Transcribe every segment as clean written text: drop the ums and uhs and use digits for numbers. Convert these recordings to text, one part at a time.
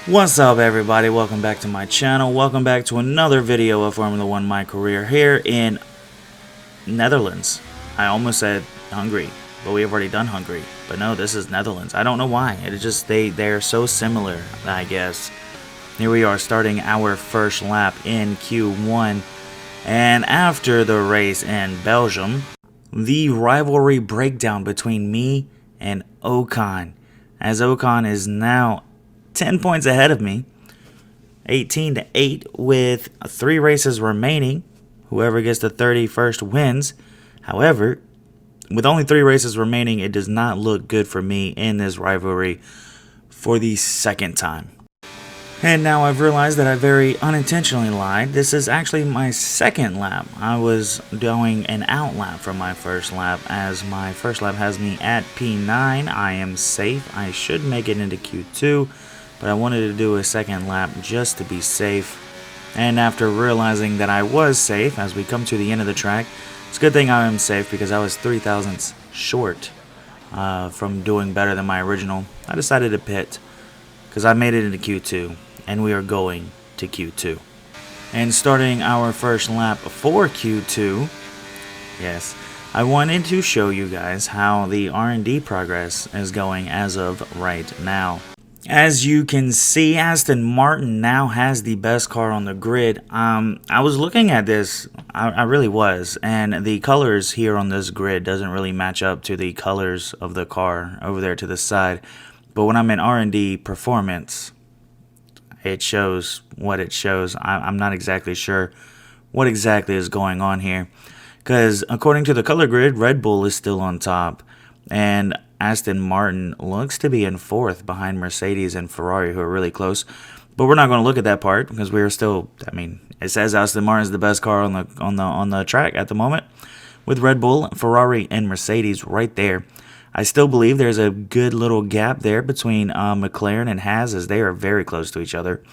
What's up, everybody? Welcome back to my channel. Welcome back to another video of Formula 1 My Career here in Netherlands. I almost said Hungary, but we have already done Hungary. But no, this is Netherlands. I don't know why. It's just they're so similar, I guess. Here we are starting our first lap in Q1. And after the race in Belgium, the rivalry breakdown between me and Ocon, as Ocon is now 10 points ahead of me, 18-8 with 3 races remaining. Whoever gets the 31st wins. However, with only 3 races remaining, it does not look good for me in this rivalry for the second time. And now I've realized that I very unintentionally lied. This is actually my second lap. I was doing an out lap from my first lap, as my first lap has me at P9. I am safe. I should make it into Q2, but I wanted to do a second lap just to be safe. And after realizing that I was safe, as we come to the end of the track, it's a good thing I am safe because I was 3 thousandths short from doing better than my original. I decided to pit because I made it into Q2. And we are going to Q2. And starting our first lap for Q2, yes, I wanted to show you guys how the R&D progress is going as of right now. As you can see, Aston Martin now has the best car on the grid. I was looking at this, I really was, and the colors here on this grid doesn't really match up to the colors of the car over there to the side. But when I'm in R&D performance, it shows what it shows. I'm not exactly sure what exactly is going on here, because according to the color grid, Red Bull is still on top, and Aston Martin looks to be in 4th behind Mercedes and Ferrari, who are really close. But we're not going to look at that part because we are still. I mean, it says Aston Martin is the best car on the track at the moment, with Red Bull, Ferrari, and Mercedes right there. I still believe there's a good little gap there between McLaren and Haas, as they are very close to each other.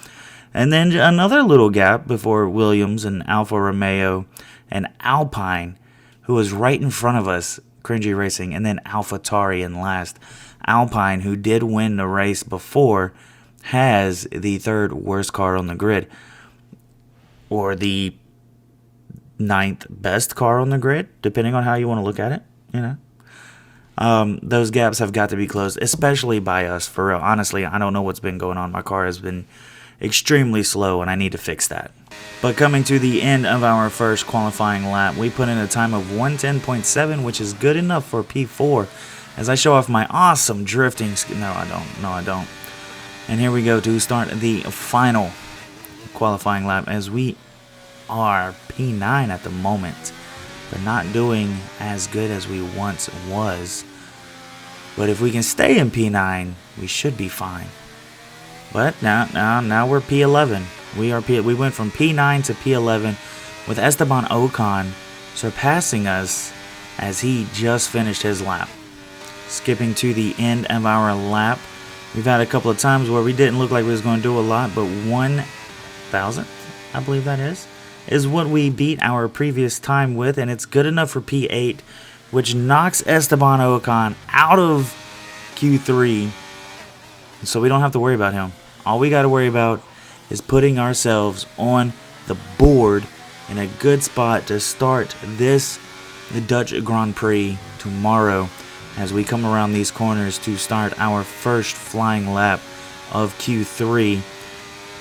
And then another little gap before Williams and Alfa Romeo and Alpine, who is right in front of us, Cringey Racing, and then AlphaTauri in last. Alpine, who did win the race before, has the 3rd worst car on the grid, or the 9th best car on the grid, depending on how you want to look at it, you know. Those gaps have got to be closed, especially by us, for real. Honestly, I don't know what's been going on. My car has been extremely slow, and I need to fix that. But coming to the end of our first qualifying lap, we put in a time of 110.7, which is good enough for P4, as I show off my awesome drifting. No, I don't. And here we go to start the final qualifying lap, as we are P9 at the moment. But not doing as good as we once was. But if we can stay in P9, we should be fine. But now we're P11. We went from P9 to P11 with Esteban Ocon surpassing us as he just finished his lap. Skipping to the end of our lap, we've had a couple of times where we didn't look like we was going to do a lot, but 1,000th, I believe that is what we beat our previous time with, and it's good enough for P8, which knocks Esteban Ocon out of Q3, so we don't have to worry about him. All we got to worry about is putting ourselves on the board in a good spot to start the Dutch Grand Prix tomorrow, as we come around these corners to start our first flying lap of Q3.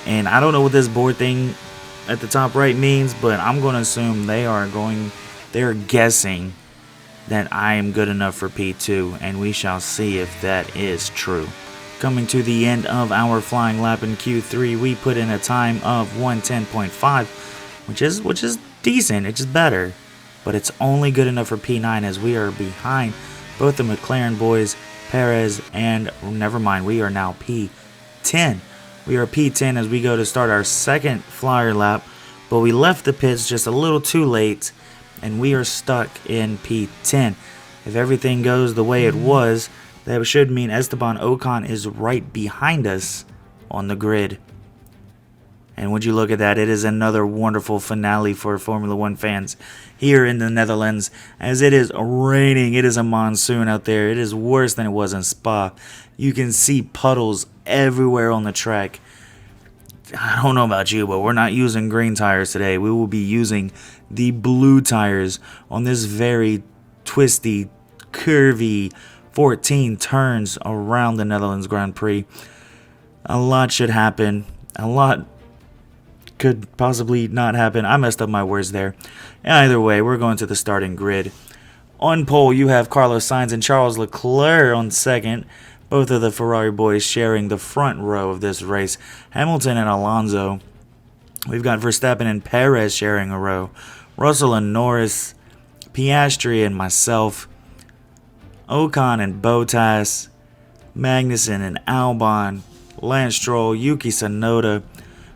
And I don't know what this board thing at the top right means, but I'm going to assume they're guessing that I am good enough for P2, and we shall see if that is true. Coming to the end of our flying lap in Q3, we put in a time of 110.5, which is decent. It's just better, but it's only good enough for P9, as we are behind both the McLaren boys, Perez, and never mind, we are now P10. We are P10 as we go to start our second flyer lap, but we left the pits just a little too late, and we are stuck in P10. If everything goes the way it was, that should mean Esteban Ocon is right behind us on the grid. And would you look at that, it is another wonderful finale for Formula 1 fans here in the Netherlands, as it is raining. It is a monsoon out there. It is worse than it was in Spa. You can see puddles everywhere on the track. I don't know about you, but we're not using green tires today. We will be using the blue tires on this very twisty, curvy 14 turns around the Netherlands Grand Prix. A lot should happen. A lot could possibly not happen. I messed up my words there. Either way, we're going to the starting grid. On pole, you have Carlos Sainz and Charles Leclerc on second. Both of the Ferrari boys sharing the front row of this race. Hamilton and Alonso. We've got Verstappen and Perez sharing a row. Russell and Norris. Piastri and myself. Ocon and Bottas. Magnussen and Albon. Lance Stroll, Yuki Tsunoda.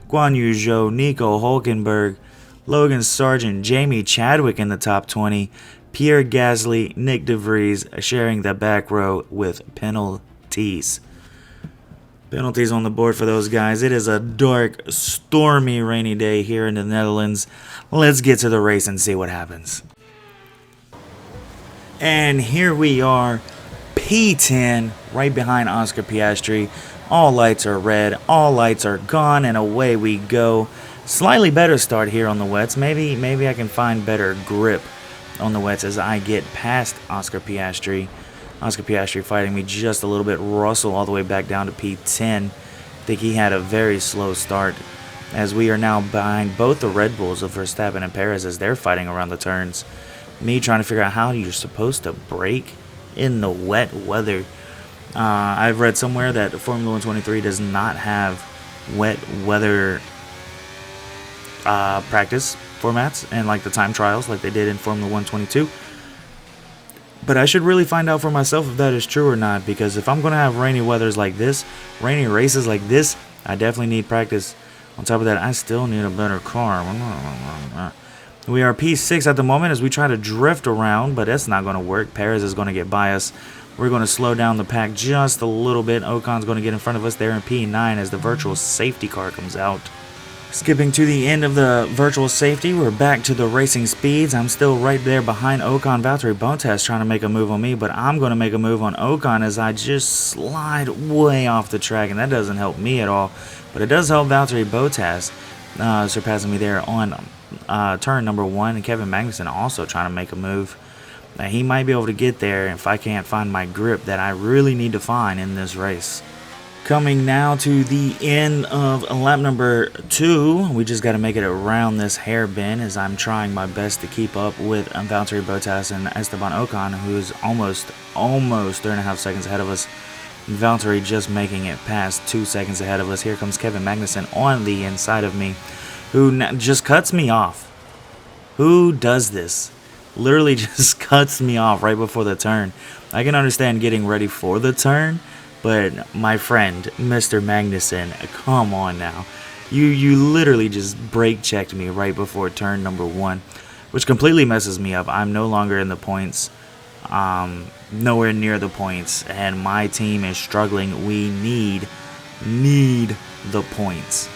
Guan Yu Zhou, Nico Hulkenberg. Logan Sargent, Jamie Chadwick in the top 20. Pierre Gasly, Nick De Vries sharing the back row with penalties. Penalties on the board for those guys. It is a dark, stormy, rainy day here in the Netherlands. Let's get to the race and see what happens. And here we are, P10, right behind Oscar Piastri. All lights are red, all lights are gone, and away we go. Slightly better start here on the wets. Maybe I can find better grip on the wets as I get past Oscar Piastri. Oscar Piastri fighting me just a little bit. Russell all the way back down to P10. I think he had a very slow start as we are now behind both the Red Bulls of Verstappen and Perez as they're fighting around the turns. Me trying to figure out how you're supposed to brake in the wet weather. I've read somewhere that Formula 123 does not have wet weather practice formats and like the time trials like they did in Formula 122. But I should really find out for myself if that is true or not, because if I'm going to have rainy weathers like this, rainy races like this, I definitely need practice. On top of that, I still need a better car. We are P6 at the moment as we try to drift around, but that's not going to work. Perez is going to get by us. We're going to slow down the pack just a little bit. Ocon's going to get in front of us there in P9 as the virtual safety car comes out. Skipping to the end of the virtual safety, we're back to the racing speeds. I'm still right there behind Ocon. Valtteri Bottas trying to make a move on me, but I'm going to make a move on Ocon as I just slide way off the track, and that doesn't help me at all. But it does help Valtteri Bottas surpassing me there on turn number 1, and Kevin Magnussen also trying to make a move. Now, he might be able to get there if I can't find my grip that I really need to find in this race. Coming now to the end of lap number 2. We just got to make it around this hairpin as I'm trying my best to keep up with Valtteri Bottas and Esteban Ocon, who is almost 3.5 seconds ahead of us. Valtteri just making it past 2 seconds ahead of us. Here comes Kevin Magnussen on the inside of me, who just cuts me off. Who does this? Literally just cuts me off right before the turn. I can understand getting ready for the turn, but my friend, Mr. Magnussen, come on now. You literally just brake checked me right before turn number 1, which completely messes me up. I'm no longer in the points, nowhere near the points, and my team is struggling. We need the points.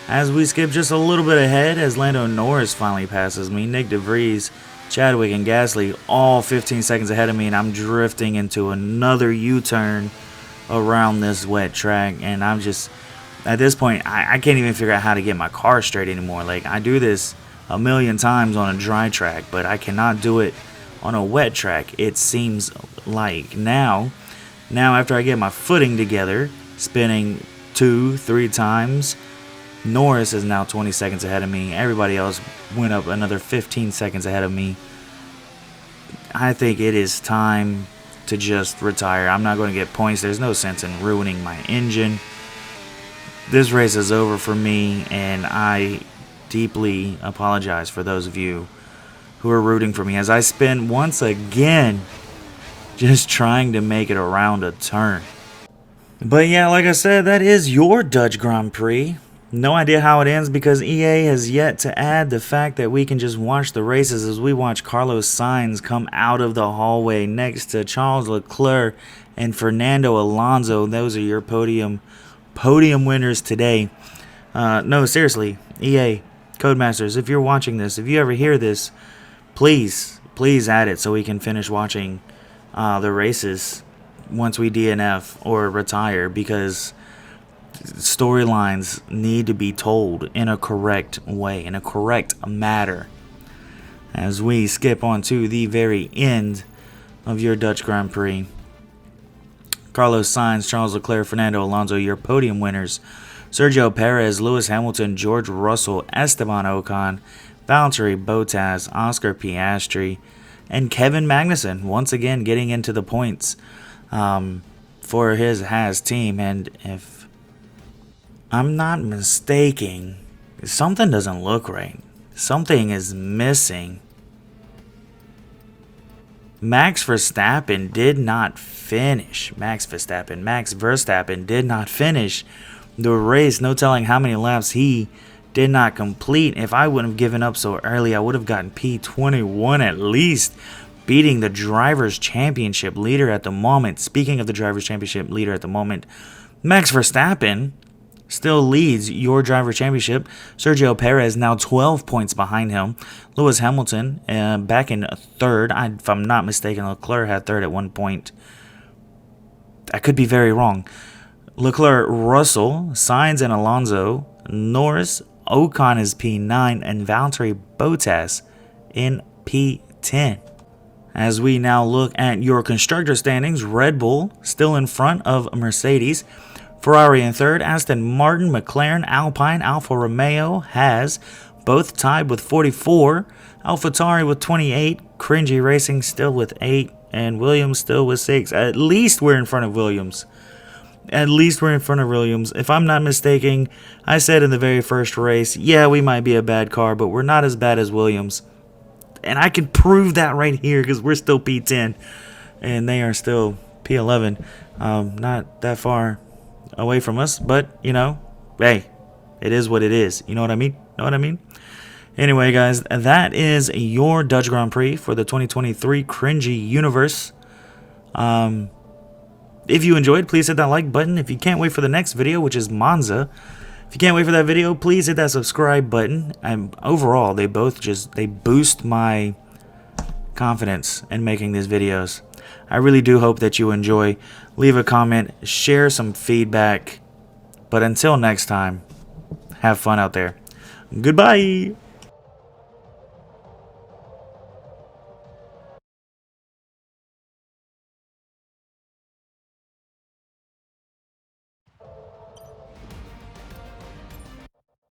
As we skip just a little bit ahead, as Lando Norris finally passes me, Nick De Vries, Chadwick, and Gasly all 15 seconds ahead of me, and I'm drifting into another U-turn around this wet track, and I'm just, at this point, I can't even figure out how to get my car straight anymore. Like, I do this a million times on a dry track, but I cannot do it on a wet track, it seems like. Now after I get my footing together, spinning 2-3 times, Norris is now 20 seconds ahead of me. Everybody else went up another 15 seconds ahead of me. I think it is time to just retire. I'm not going to get points. There's no sense in ruining my engine. This race is over for me, and I deeply apologize for those of you who are rooting for me as I spin once again just trying to make it around a turn. But yeah, like I said, that is your Dutch Grand Prix. No idea how it ends because EA has yet to add the fact that we can just watch the races as we watch Carlos Sainz come out of the hallway next to Charles Leclerc and Fernando Alonso. Those are your podium winners today. No, seriously, EA, Codemasters, if you're watching this, if you ever hear this, please add it so we can finish watching the races once we DNF or retire, because storylines need to be told in a correct way, in a correct manner. As we skip on to the very end of your Dutch Grand Prix. Carlos Sainz, Charles Leclerc, Fernando Alonso, your podium winners. Sergio Perez, Lewis Hamilton, George Russell, Esteban Ocon, Valtteri Bottas, Oscar Piastri, and Kevin Magnussen once again getting into the points for his Haas team. And if I'm not mistaken, something doesn't look right. Something is missing. Max Verstappen did not finish. Max Verstappen did not finish the race. No telling how many laps he did not complete. If I wouldn't have given up so early, I would have gotten P21 at least, beating the Drivers' Championship leader at the moment. Speaking of the Drivers' Championship leader at the moment, Max Verstappen still leads your Driver Championship. Sergio Perez now 12 points behind him. Lewis Hamilton back in third. If I'm not mistaken, Leclerc had third at one point. I could be very wrong. Leclerc, Russell, Sainz and Alonso, Norris, Ocon is P9, and Valtteri Bottas in P10. As we now look at your constructor standings, Red Bull still in front of Mercedes. Ferrari in third, Aston Martin, McLaren, Alpine, Alfa Romeo, Haas, both tied with 44. AlphaTauri with 28, Cringy Racing still with 8, and Williams still with 6. At least we're in front of Williams. If I'm not mistaken, I said in the very first race, yeah, we might be a bad car, but we're not as bad as Williams. And I can prove that right here because we're still P10, and they are still P11. Not that far away from us, but hey, it is what it is. You know what I mean? Anyway, guys, that is your Dutch Grand Prix for the 2023 Cringy Universe. If you enjoyed, please hit that like button. If you can't wait for the next video, which is Monza, if you can't wait for that video, please hit that subscribe button. And overall, they boost my confidence in making these videos. I really do hope that you enjoy. Leave a comment, share some feedback. But until next time, have fun out there. Goodbye.